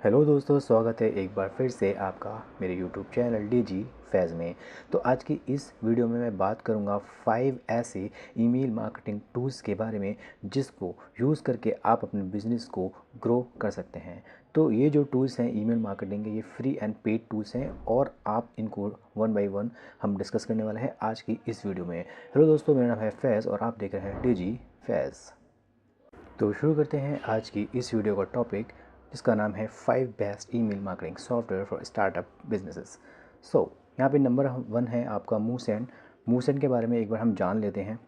Hello दोस्तों, स्वागत है एक बार फिर से आपका मेरे यूट्यूब चैनल डीजी फैज़ में। तो आज की इस वीडियो में मैं बात करूंगा 5 ऐसे ईमेल मार्केटिंग टूल्स के बारे में जिसको यूज़ करके आप अपने बिजनेस को ग्रो कर सकते हैं। तो ये जो टूल्स हैं ईमेल मार्केटिंग के, ये फ्री एंड पेड टूल्स हैं और आप इनको वन बाय वन हम डिस्कस करने वाले हैं आज की इस वीडियो में। हेलो दोस्तों, मेरा नाम है फैज़ और आप देख रहे हैं डीजी फैज़। तो शुरू करते हैं आज की इस वीडियो का टॉपिक, जिसका नाम है 5 best email marketing software for startup businesses. So यहाँ पे नंबर 1 है आपका मूसेंट। मूसेंट के बारे में एक बार हम जान लेते हैं।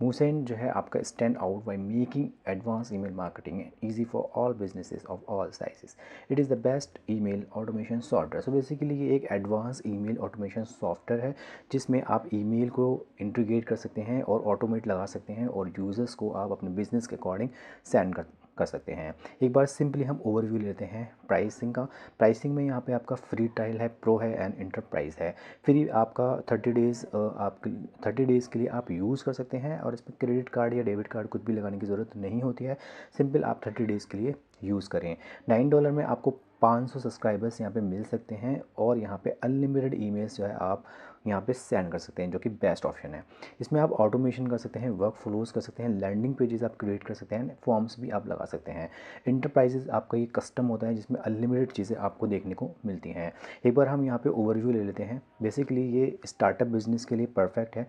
मूसेंट जो है आपका stand out by making advance email marketing easy for all businesses of all sizes. It is the best email automation software. So basically ये एक एडवांस ईमेल ऑटोमेशन सॉफ्टवेयर है जिसमें आप ईमेल को इंटीग्रेट कर सकते हैं और ऑटोमेट लगा सकते हैं और यूज़र्स को आप अपने बिजनेस के अकॉर्डिंग सेंड कर सकते हैं। एक बार सिंपली हम ओवरव्यू लेते हैं प्राइसिंग का। प्राइसिंग में यहाँ पे आपका फ्री ट्रायल है, प्रो है एंड इंटरप्राइज है। फ्री आपका 30 डेज़ के लिए आप यूज़ कर सकते हैं और इसमें क्रेडिट कार्ड या डेबिट कार्ड कुछ भी लगाने की ज़रूरत नहीं होती है। सिंपल आप 30 डेज़ के लिए यूज़ करें। $9 में आपको 500 सब्सक्राइबर्स यहाँ पे मिल सकते हैं और यहाँ पे अनलिमिटेड ईमेल्स जो है आप यहाँ पे सेंड कर सकते हैं, जो कि बेस्ट ऑप्शन है। इसमें आप ऑटोमेशन कर सकते हैं, वर्क फ्लोज कर सकते हैं, लैंडिंग पेजेस आप क्रिएट कर सकते हैं, फॉर्म्स भी आप लगा सकते हैं। इंटरप्राइजेज आपका ये कस्टम होता है जिसमें अनलिमिटेड चीज़ें आपको देखने को मिलती हैं। एक बार हम यहाँ पे ओवरव्यू ले लेते हैं। बेसिकली ये स्टार्टअप बिजनेस के लिए परफेक्ट है।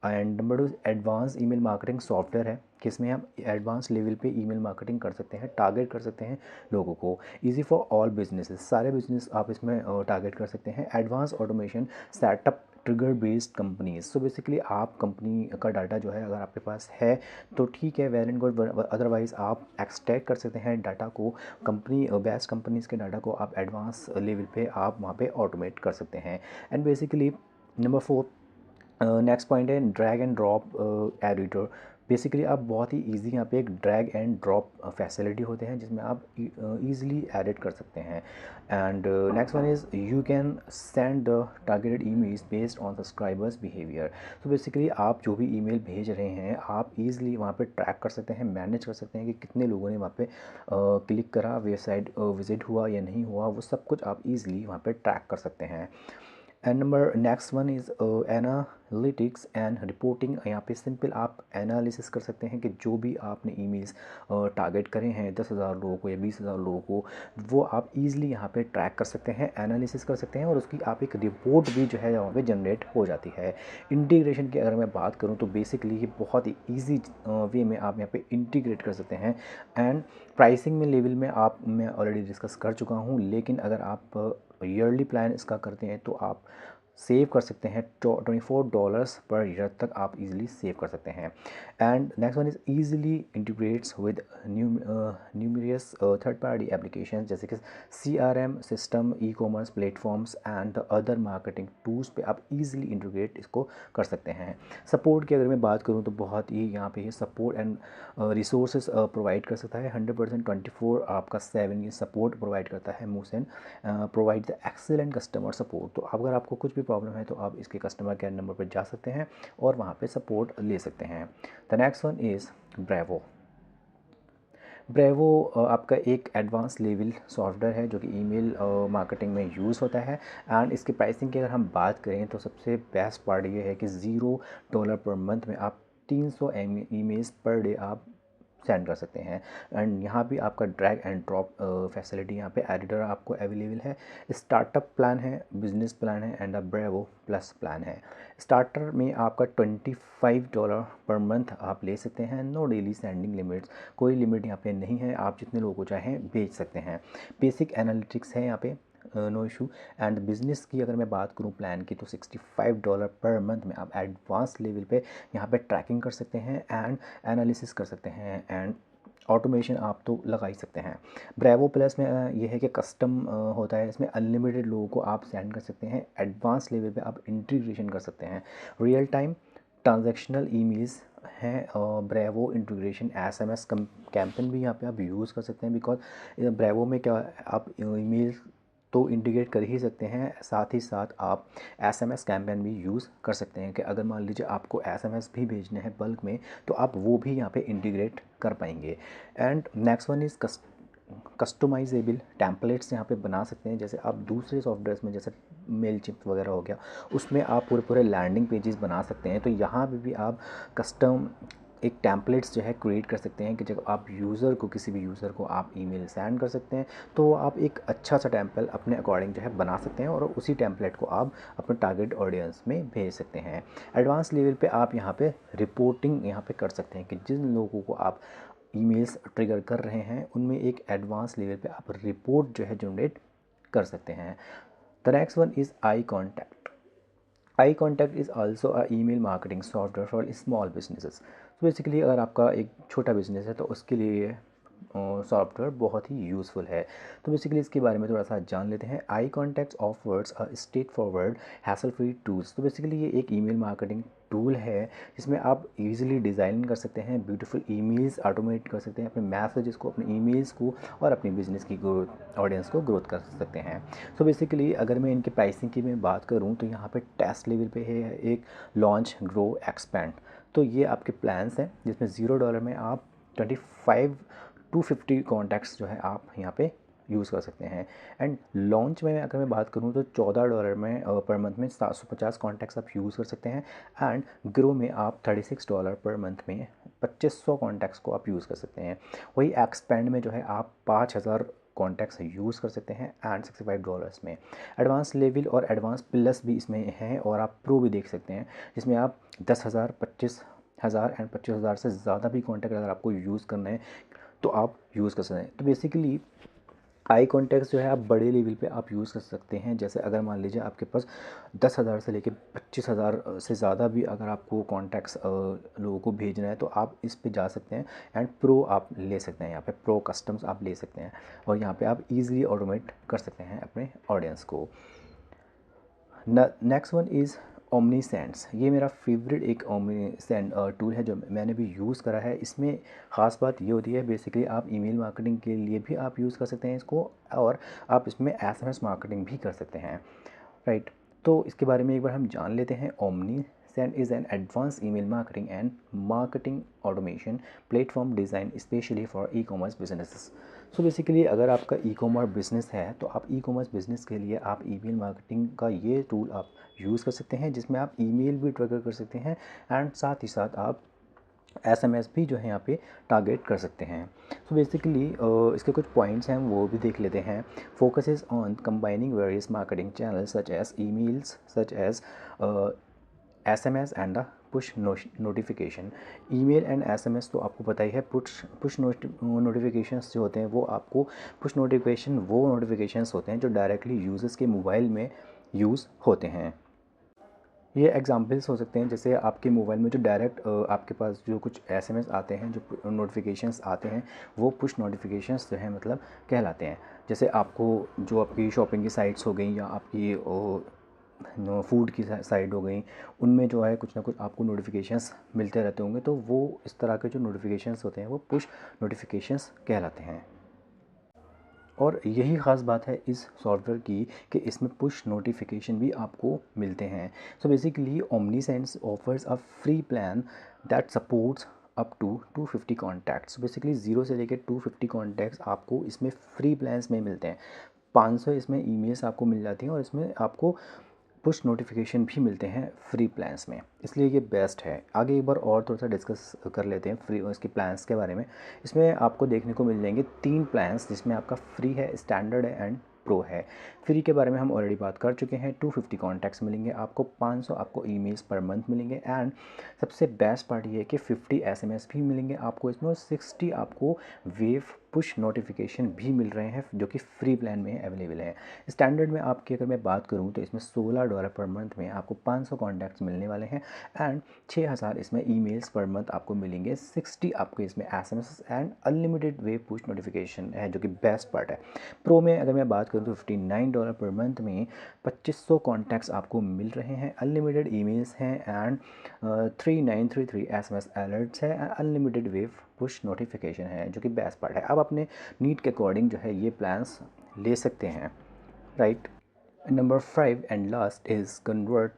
And number 2 advance email marketing software है, किसमें हम एडवांस लेवल पे ईमेल मार्केटिंग कर सकते हैं, टारगेट कर सकते हैं लोगों को। इजी फॉर ऑल बिजनेसेस, सारे बिजनेस आप इसमें टारगेट कर सकते हैं। Advance automation setup trigger based companies. So basically आप कंपनी का डाटा जो है अगर आपके पास है तो ठीक है, वेल एंड गुड, अदरवाइज आप एक्सट्रैक्ट कर सकते हैं डाटा को। कंपनी बेस्ट कंपनीज के डाटा को आप एडवांस लेवल पे आप वहाँ पे ऑटोमेट कर सकते हैं। And basically number 4, next point है drag and drop editor. Basically आप बहुत ही इजी यहाँ पे एक ड्रैग एंड ड्रॉप फैसिलिटी होते हैं जिसमें आप इजीली एडिट कर सकते हैं। And next one is you can send the targeted emails based on subscribers behaviour. तो बेसिकली आप जो भी ईमेल भेज रहे हैं आप इजीली वहाँ पे ट्रैक कर सकते हैं, मैनेज कर सकते हैं कि कितने लोगों ने वहाँ पे क्लिक करा, वेबसाइट विजिट हुआ या नहीं हुआ, वो सब कुछ आप इजीली वहाँ पे ट्रैक कर सकते हैं। And number next one is analytics and reporting. यहाँ पे सिंपल आप एनालिसिस कर सकते हैं कि जो भी आपने ईमेल्स टारगेट करे हैं 10,000 लोगों को या 20,000 लोगों को, वो आप इजीली यहाँ पे ट्रैक कर सकते हैं, एनालिसिस कर सकते हैं और उसकी आप एक रिपोर्ट भी जो है यहाँ पे जनरेट हो जाती है। इंटीग्रेशन की अगर मैं बात करूँ तो बेसिकली ये बहुत ही ईजी वे में आप यहाँ पे इंटीग्रेट कर सकते हैं। एंड प्राइसिंग में लेवल में आप मैं ऑलरेडी डिस्कस कर चुका हूँ, लेकिन अगर आप ईयरली प्लान इसका करते हैं तो आप सेव कर सकते हैं $24 पर ईयर तक आप इजीली सेव कर सकते हैं। And next one is easily integrates with numerous third party application जैसे कि CRM system, e commerce platforms and other marketing tools पे आप इजीली इंटीग्रेट इसको कर सकते हैं। सपोर्ट की अगर मैं बात करूँ तो बहुत ही यहाँ पे ये सपोर्ट एंड रिसोर्सेज प्रोवाइड कर सकता है। 100% 24/7 ये सपोर्ट प्रोवाइड करता है Moosend, provide the excellent customer support. तो अगर आपको कुछ भी प्रॉब्लम है तो आप इसके कस्टमर केयर नंबर पर जा सकते हैं और वहाँ पे सपोर्ट ले सकते हैं। The next one is Bravo. Bravo आपका एक एडवांस लेवल सॉफ्टवेयर है जो कि ईमेल मार्केटिंग में यूज़ होता है। एंड इसकी प्राइसिंग की अगर हम बात करें तो सबसे बेस्ट पार्ट ये है कि $0 पर मंथ में आप 300 ईमेल्स पर डे आप सेंड कर सकते हैं। एंड यहाँ भी आपका ड्रैग एंड ड्रॉप फैसिलिटी यहाँ पे एडिटर आपको अवेलेबल है। स्टार्टअप प्लान है, बिजनेस प्लान है एंड ब्रेवो प्लस प्लान है। स्टार्टर में आपका $25 पर मंथ आप ले सकते हैं। नो डेली सेंडिंग लिमिट्स, कोई लिमिट यहाँ पे नहीं है, आप जितने लोगों को चाहें भेज सकते हैं। बेसिक एनालिटिक्स है यहाँ पे, नो इशू। एंड बिजनेस की अगर मैं बात करूँ प्लान की तो $65 पर मंथ में आप एडवांस लेवल पे यहाँ पे ट्रैकिंग कर सकते हैं एंड एनालिसिस कर सकते हैं एंड ऑटोमेशन आप तो लगा ही सकते हैं। ब्रेवो प्लस में ये है कि कस्टम होता है, इसमें अनलिमिटेड लोगों को आप सेंड कर सकते हैं, एडवांस लेवल पे आप इंटीग्रेशन कर सकते हैं, रियल टाइम ट्रांजैक्शनल ईमेल्स हैं। ब्रेवो इंटीग्रेशन SMS कैंपेन भी यहाँ पे आप यूज़ कर सकते हैं, बिकॉज ब्रेवो में क्या आप ईमेल तो इंटीग्रेट कर ही सकते हैं, साथ ही साथ आप SMS कैंपेन भी यूज़ कर सकते हैं कि अगर मान लीजिए आपको SMS भी भेजने हैं बल्क में तो आप वो भी यहाँ पे इंटीग्रेट कर पाएंगे। And next one is customisable templates यहाँ पे बना सकते हैं। जैसे आप दूसरे सॉफ्टवेयर्स में जैसे मेलचिम्प वगैरह हो गया, उसमें आप पूरे पूरे लैंडिंग पेजेस बना सकते हैं। तो यहाँ पे भी आप कस्टम एक टेम्पलेट्स जो है क्रिएट कर सकते हैं कि जब आप यूज़र को, किसी भी यूज़र को आप ईमेल सेंड कर सकते हैं, तो आप एक अच्छा सा टेम्पल अपने अकॉर्डिंग जो है बना सकते हैं और उसी टेम्पलेट को आप अपने टारगेट ऑडियंस में भेज सकते हैं। एडवांस लेवल पे आप यहाँ पे रिपोर्टिंग यहाँ पे कर सकते हैं कि जिन लोगों को आप ईमेल्स ट्रिगर कर रहे हैं उनमें एक एडवांस लेवल पे आप रिपोर्ट जो है जनरेट कर सकते हैं। The next one is eye contact. Eye contact is also a email marketing software for small businesses. तो बेसिकली अगर आपका एक छोटा बिजनेस है तो उसके लिए सॉफ्टवेयर बहुत ही यूज़फुल है। तो बेसिकली इसके बारे में थोड़ा सा जान लेते हैं। IContact offers a straightforward hassle free tools. तो बेसिकली ये एक ईमेल मार्केटिंग टूल है जिसमें आप इजीली डिज़ाइन कर सकते हैं, ब्यूटीफुल ईमेल्स ऑटोमेट कर सकते हैं, अपने मैसेजेस को, अपने ईमेल्स को और अपनी बिजनेस की ग्रोथ, ऑडियंस को ग्रोथ कर सकते हैं। तो बेसिकली अगर मैं इनके प्राइसिंग की मैं बात करूं तो यहाँ पे टेस्ट लेवल पे है एक लॉन्च, ग्रो, एक्सपैंड। तो ये आपके प्लान्स हैं जिसमें $0 में आप 25 टू 50 कॉन्टैक्ट्स जो है आप यहाँ पे यूज़ कर सकते हैं। एंड लॉन्च में अगर मैं बात करूँ तो $14 में पर मंथ में 750 कॉन्टैक्ट्स आप यूज़ कर सकते हैं। एंड ग्रो में आप $36 पर मंथ में 2500 कॉन्टैक्ट्स को आप यूज़ कर सकते हैं। वही एक्सपेंड में जो है आप 5000 कॉन्टैक्ट्स यूज़ कर सकते हैं एंड $65 में। एडवांस लेवल और एडवांस प्लस भी इसमें है और आप प्रो भी देख सकते हैं जिसमें आप 10,000, 25,000 एंड 25,000 से ज़्यादा भी कॉन्टैक्ट अगर आपको यूज़ करना है तो आप यूज़ कर सकते हैं। तो बेसिकली आई कॉन्टैक्ट्स जो है आप बड़े लेवल पे आप यूज़ कर सकते हैं। जैसे अगर मान लीजिए आपके पास 10,000 से लेके 25,000 से ज़्यादा भी अगर आपको कॉन्टैक्ट्स लोगों को भेजना है तो आप इस पे जा सकते हैं एंड प्रो आप ले सकते हैं। यहाँ पे प्रो कस्टम्स आप ले सकते हैं और यहाँ पे आप इजीली ऑटोमेट कर सकते हैं अपने ऑडियंस को। Next one is omni sends. ये मेरा फेवरेट एक ओमनी सेंड टूल है जो मैंने भी यूज़ करा है। इसमें ख़ास बात ये होती है बेसिकली आप ईमेल मार्केटिंग के लिए भी आप यूज़ कर सकते हैं इसको और आप इसमें एसएमएस मार्केटिंग भी कर सकते हैं, राइट। तो इसके बारे में एक बार हम जान लेते हैं। Omni send is an advance email marketing and marketing automation platform design specially for e commerce businesses. So basically अगर आपका ई कॉमर्स बिजनेस है तो आप ई कॉमर्स बिजनेस के लिए आप ईमेल मार्केटिंग का ये टूल आप यूज़ कर सकते हैं जिसमें आप ईमेल भी ट्रिगर कर सकते हैं एंड साथ ही साथ आप एसएमएस भी जो है यहाँ पे टारगेट कर सकते हैं। सो बेसिकली इसके कुछ पॉइंट्स हैं वो भी देख लेते हैं। Focus is on combining various marketing channels such as emails, such as SMS and the push notification. Email and SMS तो आपको पता ही है। पुश नोटिफिकेशंस जो होते हैं वो आपको पुश नोटिफिकेशन वो नोटिफिकेशंस होते हैं जो डायरेक्टली यूज़र्स के मोबाइल में यूज़ होते हैं। ये एग्जांपल्स हो सकते हैं जैसे आपके मोबाइल में जो डायरेक्ट आपके पास जो कुछ एसएमएस आते हैं, जो नोटिफिकेशंस आते हैं वो पुश नोटिफिकेशंस जो है मतलब कहलाते हैं। जैसे आपको जो आपकी शॉपिंग की साइट्स हो गई या आपकी फूड की साइट हो गई, उनमें जो है कुछ ना कुछ आपको नोटिफिकेशंस मिलते रहते होंगे, तो वो इस तरह के जो नोटिफिकेशंस होते हैं वो पुश नोटिफिकेशंस कहलाते हैं। और यही ख़ास बात है इस सॉफ्टवेयर की कि इसमें पुश नोटिफिकेशन भी आपको मिलते हैं। So basically Omnisend offers a free plan that supports up to 250 contacts. Basically 0 से लेकर 250 कॉन्टैक्ट्स आपको इसमें फ्री प्लान्स में मिलते हैं। 500 इसमें ईमेल्स आपको मिल जाती हैं और इसमें आपको पुश नोटिफिकेशन भी मिलते हैं फ्री प्लान्स में, इसलिए ये बेस्ट है। आगे एक बार और थोड़ा सा डिस्कस कर लेते हैं फ्री इसके प्लान्स के बारे में। इसमें आपको देखने को मिल जाएंगे 3 प्लान्स जिसमें आपका फ्री है, स्टैंडर्ड है एंड प्रो है। फ्री के बारे में हम ऑलरेडी बात कर चुके हैं। 250 कॉन्टैक्ट्स मिलेंगे आपको, 500 आपको ईमेल्स पर मंथ मिलेंगे एंड सबसे बेस्ट पार्ट ये है कि 50 एसएमएस भी मिलेंगे आपको इसमें और 60 आपको वेव पुश नोटिफिकेशन भी मिल रहे हैं जो कि फ्री प्लान में अवेलेबल है। स्टैंडर्ड में आपकी अगर मैं बात करूं तो इसमें $16 पर मंथ में आपको 500 कॉन्टैक्ट्स मिलने वाले हैं एंड 6000 इसमें ईमेल्स पर मंथ आपको मिलेंगे। 60 आपको इसमें SMS and unlimited wave push notification है जो कि बेस्ट पार्ट है। प्रो में अगर मैं बात करूँ तो $59 पर मंथ में 2500 कॉन्टैक्ट्स आपको मिल रहे हैं, अनलिमिटेड ईमेल्स हैं एंड 3933 एसएमएस अलर्ट्स है and unlimited wave push notification है जो कि बेस्ट पार्ट है। अब अपने नीड के अकॉर्डिंग जो है ये प्लान्स ले सकते हैं, right. Number 5 and last is convert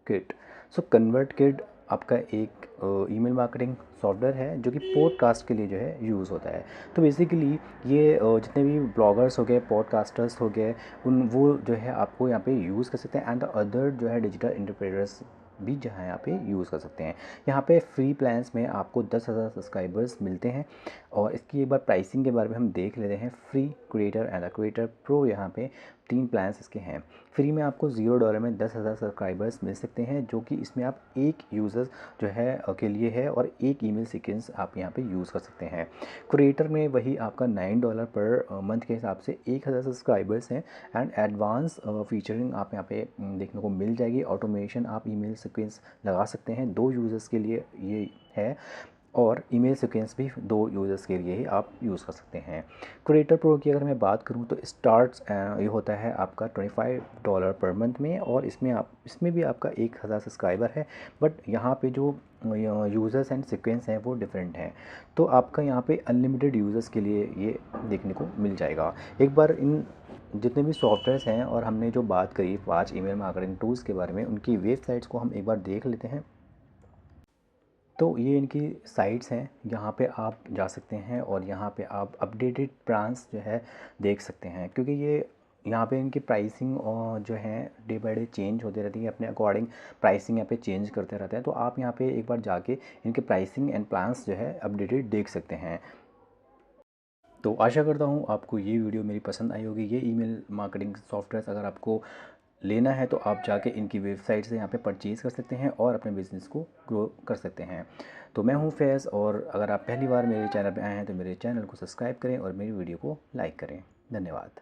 kit. So convert kit आपका एक ईमेल मार्केटिंग सॉफ्टवेयर है जो कि पॉडकास्ट के लिए जो है यूज़ होता है। तो बेसिकली ये जितने भी ब्लॉगर्स हो गए, पॉडकास्टर्स हो गए, उन वो जो है आपको यहाँ पे यूज़ कर सकते हैं, एंड द अदर जो है डिजिटल एंटरप्रेन्योर्स भी जहाँ यहाँ पे यूज़ कर सकते हैं। यहाँ पे फ्री प्लान्स में आपको 10,000 सब्सक्राइबर्स मिलते हैं। और इसकी एक बार प्राइसिंग के बारे में हम देख लेते हैं। Free, creator and the creator pro, यहाँ पे 3 प्लान्स इसके हैं। फ्री में आपको $0 में 10,000 सब्सक्राइबर्स मिल सकते हैं, जो कि इसमें आप एक यूज़र जो है के लिए है, और एक ईमेल सीक्वेंस आप यहाँ पे यूज़ कर सकते हैं। क्रिएटर में वही आपका $9 पर मंथ के हिसाब से 1,000 सब्सक्राइबर्स हैं, एंड एडवांस फीचरिंग आप यहाँ पे देखने को मिल जाएगी। ऑटोमेशन आप ईमेल सीक्वेंस लगा सकते हैं, 2 यूज़र्स के लिए ये है, और ईमेल सीक्वेंस भी 2 यूज़र्स के लिए ही आप यूज़ कर सकते हैं। क्रिएटर प्रो की अगर मैं बात करूँ तो स्टार्ट्स ये होता है आपका $25 पर मंथ में, और इसमें भी आपका 1,000 सब्सक्राइबर है, बट यहाँ पे जो यूज़र्स एंड सीक्वेंस हैं वो डिफरेंट हैं। तो आपका यहाँ पे अनलिमिटेड यूज़र्स के लिए ये देखने को मिल जाएगा। एक बार इन जितने भी सॉफ्टवेयर्स हैं और हमने जो बात करी 5 ईमेल मार्केटिंग टूल्स के बारे में, उनकी वेबसाइट्स को हम एक बार देख लेते हैं। तो ये इनकी साइट्स हैं, यहाँ पे आप जा सकते हैं और यहाँ पे आप अपडेटेड प्लान्स जो है देख सकते हैं, क्योंकि ये यहाँ पे इनकी प्राइसिंग और जो है डे बाय डे चेंज होती रहती है। अपने अकॉर्डिंग प्राइसिंग यहाँ पे चेंज करते रहते हैं। तो आप यहाँ पे एक बार जाके इनके प्राइसिंग एंड प्लान्स जो है अपडेटेड देख सकते हैं। तो आशा करता हूँ आपको ये वीडियो मेरी पसंद आई होगी। ये ईमेल मार्केटिंग सॉफ्टवेयर अगर आपको लेना है तो आप जाके इनकी वेबसाइट से यहाँ पे परचेज़ कर सकते हैं और अपने बिज़नेस को ग्रो कर सकते हैं। तो मैं हूँ फैज़, और अगर आप पहली बार मेरे चैनल पे आए हैं तो मेरे चैनल को सब्सक्राइब करें और मेरी वीडियो को लाइक करें। धन्यवाद।